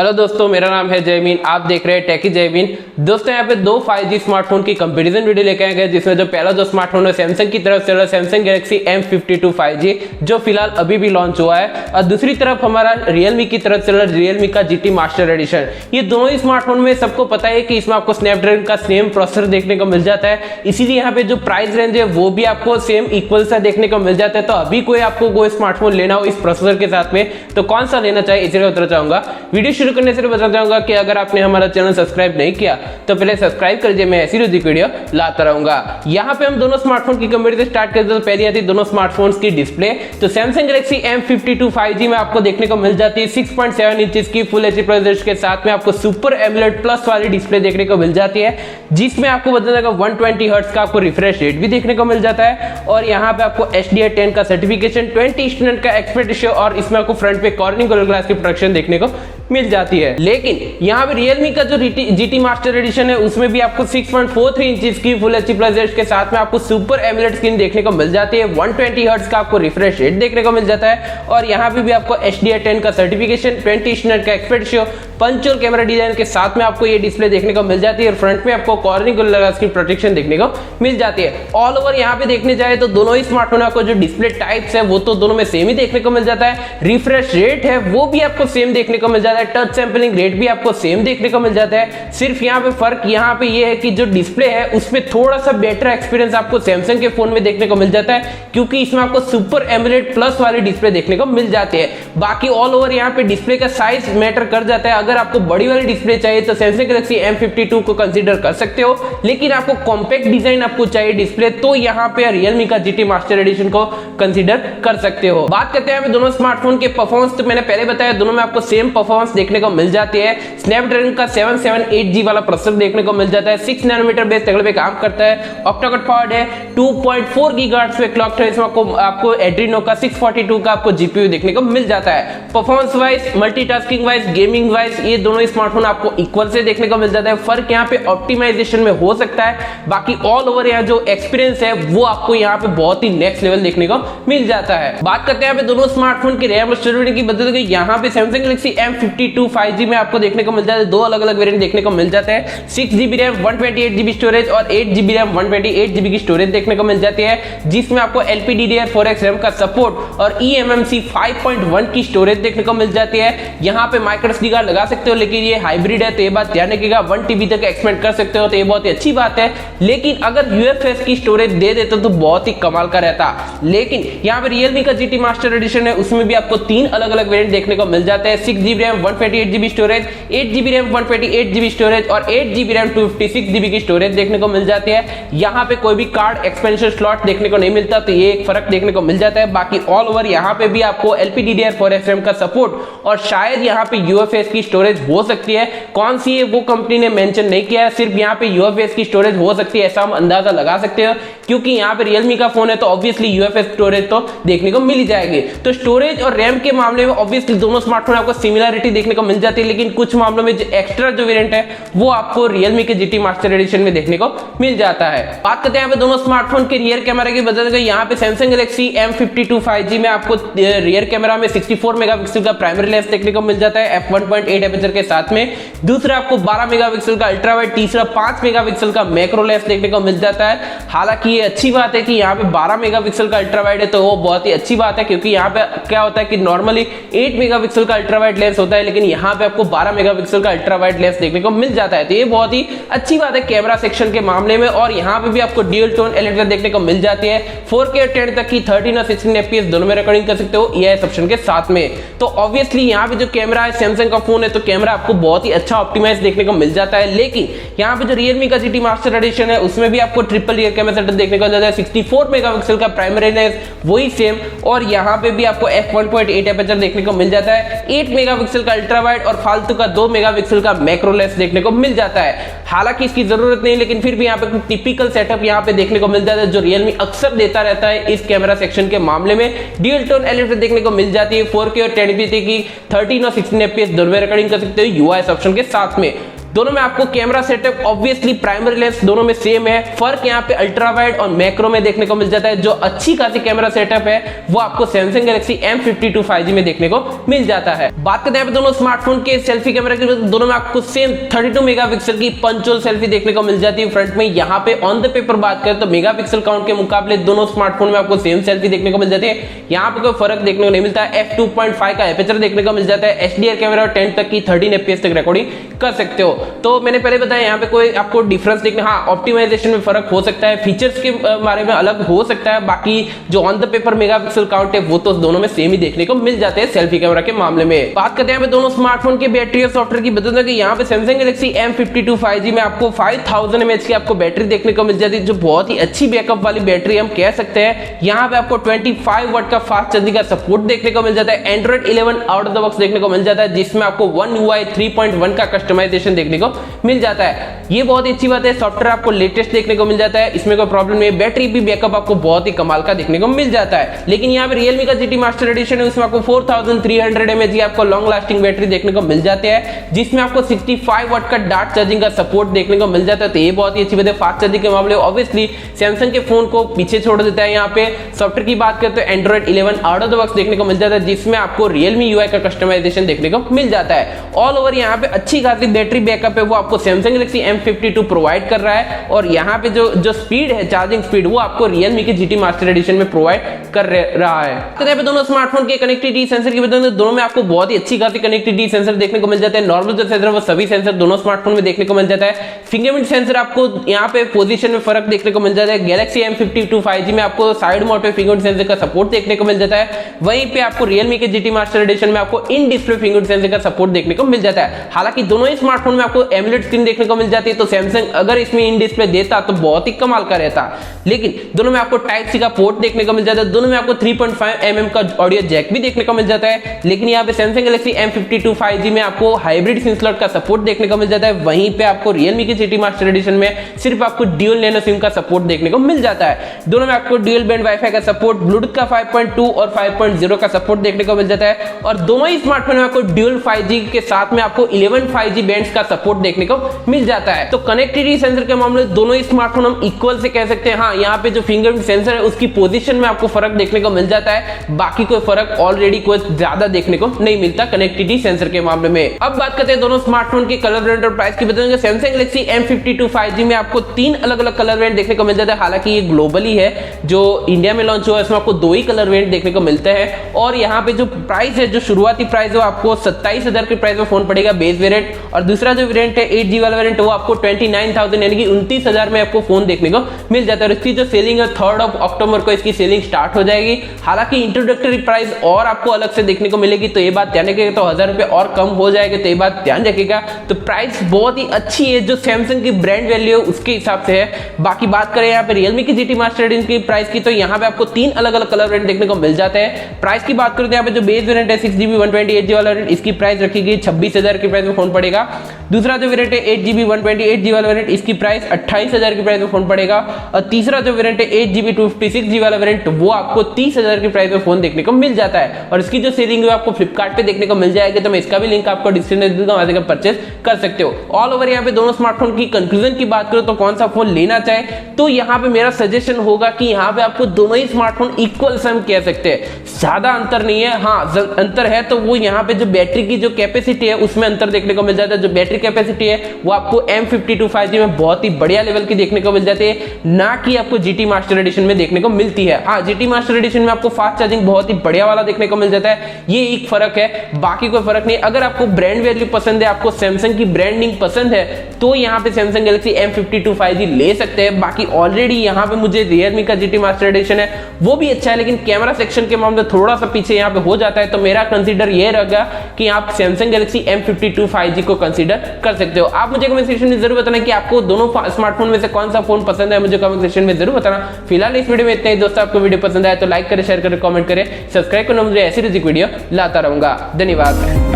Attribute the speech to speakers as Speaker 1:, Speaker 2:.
Speaker 1: Hello दोस्तों, मेरा नाम है जयमीन। आप देख रहे हैं टेकी जयमीन। दोस्तों यहाँ पे दो 5G स्मार्टफोन की कंपैरिजन वीडियो लेके आए गए, जिसमें जो पहला जो स्मार्टफोन है सैमसंग की तरफ से है सैमसंग गैलेक्सी M52 5G, जो फिलहाल अभी भी लॉन्च हुआ है, और दूसरी तरफ हमारा रियलमी की तरफ से रियलमी का GT मास्टर एडिशन। ये दोनों ही स्मार्टफोन में सबको पता है कि इसमें आपको स्नैपड्रैगन का सेम प्रोसेसर देखने को मिल जाता है, इसीलिए यहाँ पे जो प्राइस रेंज है वो भी आपको सेम इक्वल सा देखने को मिल जाता है। तो अभी कोई आपको कोई स्मार्टफोन लेना हो इस प्रोसेसर के साथ में तो कौन सा लेना चाहिए, इसी का उत्तर चाहूंगा। वीडियो शुरू करने से बताना चाहूंगा कि अगर आपने हमारा चैनल सब्सक्राइब नहीं किया तो पहले सब्सक्राइब कर दीजिए, मैं ऐसी रोज वीडियो लाता रहूंगा। यहाँ पे हम दोनों स्मार्टफोन की कंपैरिजन स्टार्ट करते हैं। तो पहली आती है दोनों स्मार्टफोन्स की डिस्प्ले। तो सैमसंग गैलेक्सी M52 5G में आपको देखने को मिल जाती है 6.7 इंचेस की फुल एचडी प्रोजेक्ट के साथ में आपको सुपर एमोलेड प्लस वाली डिस्प्ले देखने को मिल जाती है, जिसमें आपको बताना का 120 हर्ट्ज का आपको रिफ्रेश रेट भी देखने को मिल जाता है, और यहाँ पे आपको HDR10 का सर्टिफिकेशन, 20 स्टूडेंट का एक्सपर्ट रेशियो, और इसमें आपको फ्रंट पे कॉर्निंग गोल्ड ग्लास की प्रोटेक्शन देखने को मिल जाती है। लेकिन यहाँ पे रियलमी का जो GT मास्टर एडिशन है उसमें भी आपको 6.43 इंचेस की फुल एचडी प्लस के साथ में आपको सुपर एमोलेड स्क्रीन देखने को मिल जाती है, 120 हर्ट्ज का आपको रिफ्रेश रेट देखने को मिल जाता है, और यहाँ पे भी आपको HDR10 का सर्टिफिकेशन, 20 स्टूडेंट का एक्सपर्ट रेशियो, पंच कैमरा डिजाइन के साथ में आपको ये डिस्प्ले देखने को मिल जाती है, और फ्रंट में आपको कॉर्निंग गोल्ड ग्लास की प्रोटेक्शन देखने को मिल जाती है। ऑल ओवर यहाँ पे देखने जाए तो दोनों ही स्मार्टफोन को जो डिस्प्ले टाइप्स है वो तो दोनों में सेम ही देखने को मिल जाता है, रिफ्रेश रेट है वो भी आपको सेम देखने को मिल जाता है, टच सैंपलिंग रेट भी आपको सेम देखने को मिल जाता है। सिर्फ यहाँ पे फर्क यहाँ पे ये है कि जो डिस्प्ले है उसमें थोड़ा सा बेटर एक्सपीरियंस आपको सैमसंग के फोन में देखने को मिल जाता है, क्योंकि इसमें आपको सुपर एमोलेड प्लस वाली डिस्प्ले देखने को मिल जाती है। बाकी ऑल ओवर यहाँ पे डिस्प्ले का साइज मैटर कर जाता है। अगर आपको बड़ी वाली डिस्प्ले चाहिए तो सैमसंग गैलेक्सी M52 को कंसीडर कर सकते हो, लेकिन आपको कॉम्पैक्ट डिजाइन आपको चाहिए डिस्प्ले तो यहाँ पे रियलमी का GT मास्टर एडिशन को कंसीडर कर सकते हो। बात करते हैं दोनों स्मार्टफोन के परफॉर्मेंस। तो मैंने पहले बताया दोनों में आपको सेम परफॉर्मेंस देखने को मिल जाती है। स्नैपड्रैगन का 778G वाला प्रोसेसर देखने को मिल जाता है, 6 नैनोमीटर बेस टेक्नोलॉजी पे काम करता है, ऑक्टा कोर पावर्ड है, 2.4 गीगाहर्ट्ज पे क्लॉक है, इसमें आपको एड्रीनो का 642 का आपको GPU देखने को मिल जाता है। Performance wise, multitasking wise, gaming wise ये दोनों स्मार्टफोन आपको इक्वल से देखने को मिल जाता है। फर्क यहाँ पे ऑप्टिमाइजेशन में हो सकता है, बाकी ऑल ओवर यहाँ जो एक्सपीरियंस है वो आपको यहाँ पे बहुत ही नेक्स्ट लेवल देखने को मिल जाता है। बात करते हैं यहाँ पे दोनों स्मार्टफोन की रैम और स्टोरेज की बदलते हुए, यहाँ पे सैमसंग गैलेक्सी M52 5G में आपको देखने को मिल जाता है दो अलग अलग वेरिएंट देखने को मिल जाते हैं, 6GB रैम 128GB स्टोरेज और 8GB रैम 128GB की स्टोरेज देखने को मिल जाती है, जिसमें आपको LPDDR4x RAM का सपोर्ट और eMMC 5.1 की स्टोरेज देखने को मिल जाती है। यहाँ पे माइक्रो SD कार्ड लगा सकते हो, लेकिन ये हाइब्रिड है तो ये बात ध्यान रखिएगा, 1TB तक एक्सपेंड कर सकते हो तो ये बहुत ही अच्छी बात है। लेकिन अगर UFS की स्टोरेज दे देते तो बहुत ही कमाल का रहता। लेकिन यहाँ पे रियलमी का GT मास्टर एडिशन है, उसमें भी आपको तीन अलग अलग वेरिएंट देखने को मिल जाते हैं, 6GB RAM 128GB storage, 8GB RAM 128GB storage और 8GB रैम 256GB की स्टोरेज देखने को मिल जाती है। यहाँ पे कोई भी कार्ड एक्सपेंशन स्लॉट देखने को नहीं मिलता, तो ये एक फर्क देखने को मिल जाता है। बाकी ऑल ओवर यहाँ पे भी आपको LPDDR4x RAM का सपोर्ट और शायद यहाँ पे UFS की स्टोरेज हो सकती है, कौन सी है वो कंपनी ने मेंशन नहीं किया है, सिर्फ यहाँ पे UFS की स्टोरेज हो सकती है ऐसा हम अंदाजा लगा सकते हो, क्योंकि यहाँ पे रियलमी का फोन है तो ऑब्वियसली UFS स्टोरेज तो देखने को मिल ही जाएगी। तो स्टोरेज और रैम के मामले में ऑब्वियसली दोनों स्मार्टफोन आपको सिमिलरिटी देखने को मिल जाती है, लेकिन कुछ मामलों में जो एक्स्ट्रा जो वेरिएंट है वो आपको रियलमी के GT मास्टर एडिशन में देखने को मिल जाता है। बात करते हैं यहाँ पे दोनों स्मार्टफोन के रियर कैमरा की बदल गई। यहाँ पे सैमसंग गैलेक्सी M52 5G में आपको रियर कैमरा में 64 मेगापिक्सल का प्राइमरी लेंस देखने को मिल जाता है f1.8 एपर्चर के साथ में, दूसरा आपको 12 मेगापिक्सल का अल्ट्रा वाइड, तीसरा 5 मेगापिक्सल का मैक्रो लेंस देखने को मिल जाता है। हालांकि ये अच्छी बात है कि यहाँ पे 12 मेगापिक्सल का अल्ट्रा वाइड है तो वो बहुत ही अच्छी बात है, क्योंकि यहाँ पे क्या होता है कि नॉर्मली 8 मेगापिक्सल का अल्ट्रा वाइड लेंस होता है, लेकिन यहाँ पे आपको 12 मेगापिक्सल का अल्ट्रा वाइड लेंस देखने को मिल जाता है, तो ये बहुत ही अच्छी बात है कैमरा सेक्शन के मामले में। और यहाँ पे भी आपको ड्यूल टोन एलिवेटर देखने को मिल जाती है, 4K और 10 तक की 13 और 16 FPS दोनों में रिकॉर्डिंग कर सकते हो EIS ऑप्शन के साथ में। तो ऑब्वियसली यहाँ पे जो कैमरा है, सैमसंग का फोन है तो कैमरा आपको बहुत ही अच्छा ऑप्टिमाइज देखने को मिल जाता है। लेकिन यहाँ पे जो रियलमी का GT मास्टर एडिशन है उसमें भी आपको ट्रिपल रियर कैमरा सेटअप देखने को मिल जाता है, 64 मेगापिक्सल का प्राइमरी लेंस वही सेम, और यहाँ पे भी आपको f1.8 एपर्चर देखने को मिल जाता है, 8 मेगापिक्सल का अल्ट्रा वाइड और फालतू का 2 मेगापिक्सल का मैक्रो लेंस देखने को मिल जाता है। हालांकि इसकी जरूरत नहीं, लेकिन फिर भी यहाँ पे टिपिकल सेटअप यहाँ पे देखने को मिल जाता है जो रियलमी अक्सर देता रहता है इस कैमरा सेक्शन के मामले में। ड्यूल टोन एलिवेटर देखने को मिल जाती है, 4K और 1080p की 13 और 16 FPS दोनों में रिकॉर्डिंग कर सकते हो UIS ऑप्शन के साथ में। दोनों में आपको camera setup obviously primary lens दोनों में सेम है, फर्क यहाँ पे अल्ट्रा वाइड और मैक्रो में देखने को मिल जाता है। जो अच्छी खासी कैमरा सेटअप है वो आपको सैमसंग गैलेक्सी M52 5G में देखने को मिल जाता है। बात करते हैं दोनों स्मार्टफोन के सेल्फी कैमरा की, दोनों में आपको सेम 32 मेगापिक्सल की पंच होल सेल्फी देखने को मिल जाती है फ्रंट में। यहाँ पे ऑन द पेपर बात करें तो मेगापिक्सल काउंट के मुकाबले दोनों स्मार्टफोन में आपको सेम सेल्फी देखने को मिल जाती है, यहाँ पे कोई फर्क देखने को नहीं मिलता है। f2.5 का एपर्चर देखने को मिल जाता है, HDR कैमरा और 10 तक की 13 fps तक रिकॉर्डिंग कर सकते हो। तो मैंने पहले बताया यहाँ पे कोई आपको डिफरेंस देखने, हाँ ऑप्टिमाइजेशन में फर्क हो सकता है, फीचर्स के बारे में अलग हो सकता है, बाकी जो on the paper megapixel count है वो तो दोनों में सेम ही देखने को मिल जाते हैं सेल्फी कैमरा के मामले में। बात करते हैं दोनों स्मार्टफोन की बैटरी और सॉफ्टवेयर की, बता दें कि यहाँ पे सैमसंग गैलेक्सी M52 5G में आपको 5000 mAh की आपको बैटरी देखने को मिल जाती है, जो बहुत ही अच्छी बैकअप वाली बैटरी हम कह सकते हैं। यहाँ पे आपको 25 वाट का फास्ट चार्जिंग का सपोर्ट देखने को मिल जाता है, Android 11 out of the box देखने को मिल जाता है, जिसमें आपको One UI 3.1 का कस्टमाइजेशन देखने को मिल जाता है। ये बहुत ही अच्छी बात है, सॉफ्टवेयर आपको लेटेस्ट देखने को मिल जाता है, इसमें कोई प्रॉब्लम नहीं है। बैटरी भी बैकअप आपको बहुत ही कमाल का देखने को मिल जाता है। लेकिन यहाँ पे Realme का GT मास्टर एडिशन है, उसमें आपको 4300 mAh की आपको लॉन्ग लास्टिंग बैटरी देखने को मिल जाती है, जिसमें आपको 65 वाट का डार्ट चार्जिंग का सपोर्ट देखने को मिल जाता है। तो ये बहुत ही अच्छी बात है। फास्ट चार्जिंग के मामले ऑब्वियसली सैमसंग के फोन को पीछे छोड़ देता है। यहाँ पे सॉफ्टवेयर की बात करते हैं Android 11 out of the box देखने को मिल जाता है, जिसमें आपको Realme UI का कस्टमाइजेशन देखने को मिल जाता है। ऑल ओवर यहाँ पे अच्छी खासी बैटरी बैकअप है वो आपको सैमसंग गैलेक्सी M52 प्रोवाइड कर रहा है, और यहाँ पे जो स्पीड है, चार्जिंग स्पीड, वो आपको Realme के GT मास्टर एडिशन में प्रोवाइड कर रहा है। तो यहाँ पे दोनों स्मार्टफोन के कनेक्टिविटी सेंसर की बात करें, दोनों में आपको बहुत ही अच्छी खासी कनेक्टिविटी सेंसर देखने को मिल जाता है। नॉर्मल जो सेंसर वो सभी सेंसर दोनों स्मार्टफोन में देखने को मिल जाता है। फिंगरप्रिंट सेंसर आपको यहाँ पे पोजीशन में फर्क देखने को मिल जाता है। गैलेक्सी M52 5G में आपको साइड माउंट पे फिंगरप्रिंट सेंसर का सपोर्ट देखने को मिल जाता है, वहीं पे आपको Realme के GT मास्टर एडिशन में आपको इन डिस्प्ले फिंगरप्रिंट सेंसर का सपोर्ट देखने को मिल जाता है। हालांकि दोनों ही स्मार्टफोन में आपको AMOLED स्क्रीन देखने को मिल जाती है, तो सैमसंग अगर इसमें इन डिस्प्ले देता तो बहुत ही कमाल का रहता। लेकिन दोनों में आपको टाइप सी का पोर्ट देखने को मिल जाता है, दोनों में आपको 3.5 का ऑडियो जैक भी देखने को मिल जाता है। लेकिन यहाँ पे सैमसंग गैलेक्सी M52 5G में आपको हाइब्रिड सिम स्लॉट का सपोर्ट देखने को मिल जाता है, वहीं पे आपको Realme के GT मास्टर एडिशन में सिर्फ आपको ड्यूल नैनो सिम का सपोर्ट देखने को मिल जाता है। दोनों में आपको ड्यूल बैंड वाईफाई का सपोर्ट, ब्लूटूथ का 5.2 और 5.0 का सपोर्ट देखने को मिल जाता है, और दोनों ही स्मार्टफोन में आपको ड्यूल 5G के साथ में आपको 11 5G बैंड्स का सपोर्ट देखने को मिल जाता है। तो कनेक्टिविटी सेंसर के मामले में दोनों ही स्मार्टफोन हम इक्वल से कह सकते हैं। हाँ, यहाँ पे जो फिंगरप्रिंट सेंसर है उसकी पोजीशन में आपको फर्क देखने को मिल जाता है, बाकी कोई फर्क ऑलरेडी कोई ज्यादा देखने को नहीं मिलता कनेक्टिविटी सेंसर के मामले में। अब बात करते हैं दोनों स्मार्टफोन के कलर वेरिएंट और प्राइस की। बताएंगे सैमसंग गैलेक्सी M52 5G में आपको 3 अलग अलग कलर वेरिएंट देखने को मिल जाता है। हालांकि ये ग्लोबली है, जो इंडिया में लॉन्च हुआ है इसमें आपको 2 ही कलर वेरिएंट देखने को मिलते हैं, और यहाँ पे जो प्राइस है, जो शुरुआती प्राइस है वो आपको 27,000 के प्राइस में फोन पड़ेगा बेस वेरिएंट, और दूसरा जो वेरिएंट है 8GB वाला वेरिएंट वो आपको 29,000 यानी कि 29,000 में आपको फोन देखने को मिल जाता है। और इसकी जो सेलिंग है 3 अक्टूबर को इसकी सेलिंग स्टार्ट हो जाएगी। हालांकि इंट्रोडक्टरी प्राइस और आपको अलग से देखने को मिलेगी, तो ये बात ध्यान रखिएगा, तो 1000 रुपए और कम हो जाएगा, तो ये बात ध्यान रखिएगा। तो प्राइस बहुत ही अच्छी है, जो सैमसंग की ब्रांड वैल्यू है उसके हिसाब से है। बाकी बात करें यहाँ पे Realme की GT मास्टर एडिशन की प्राइस की, तो यहाँ पे आपको 3 अलग अलग कलर वेरिएंट देखने को मिल जाते हैं। प्राइस की बात करें तो यहाँ पे जो बेस वेरिएंट है 6GB 128GB वाला वेरिएंट, इसकी प्राइस रखी गई 26,000 की प्राइस में फोन पड़ेगा। दूसरा जो वेरिएंट है 8GB 128GB वाला वेरिएंट, इसकी प्राइस 28,000 की प्राइस में फोन पड़ेगा। और तीसरा जो वेरिएंट है 8GB 256GB वाला वेरिएंट, वो आपको 30,000 की प्राइस में फोन देखने को मिल जाता है, और इसकी जो सेलिंग है आपको फ्लिपकार्ट पे देखने को मिल जाएगी, तो मैं इसका भी लिंक आपको डिस्क्रिप्शन में दे दूंगा, वहां से परचेस कर सकते हो। ऑल ओवर यहाँ पे दोनों स्मार्टफोन की कंक्लूजन की बात करो तो कौन सा फोन लेना चाहे, तो यहाँ पे मेरा सजेशन होगा कि यहाँ पे आपको दोनों ही स्मार्टफोन इक्वल से हम कह सकते हैं, ज्यादा अंतर नहीं है। हाँ अंतर है तो वो यहाँ पे जो बैटरी की जो कैपेसिटी है उसमें अंतर देखने को मिल जाता है। जो बैटरी कैपेसिटी है वो आपको M52 5G में बहुत ही बढ़िया लेवल की देखने को मिल जाती है, ना कि आपको GT मास्टर एडिशन में देखने को मिलती है। हाँ, GT मास्टर एडिशन में आपको फास्ट चार्जिंग बहुत ही बढ़िया वाला देखने को मिल जाता है, ये एक फर्क है, बाकी कोई फर्क नहीं। अगर आपको ब्रांड वैल्यू पसंद है, आपको सैमसंग की ब्रांडिंग पसंद है, तो यहाँ पे सैमसंग गैलेक्सी M52 5G ले सकते हैं। बाकी ऑलरेडी यहाँ पे मुझे Realme का GT मास्टर एडिशन है वो भी अच्छा है, लेकिन कैमरा सेक्शन के मामले थोड़ा सा पीछे यहाँ पे हो जाता है, तो मेरा कंसीडर ये रहेगा कि आप सैमसंग गैलेक्सी M52 5G को कंसीडर कर सकते हो। आप मुझे कमेंट सेक्शन में जरूर बताना कि आपको दोनों स्मार्टफोन में से कौन सा फोन पसंद है, मुझे कमेंट सेक्शन में जरूर बताना। फिलहाल इस वीडियो में इतना ही दोस्तों, आपको वीडियो पसंद आया तो लाइक करें, शेयर करें, कमेंट करें, सब्सक्राइब करना, मुझे ऐसी वीडियो लाता रहूंगा। धन्यवाद।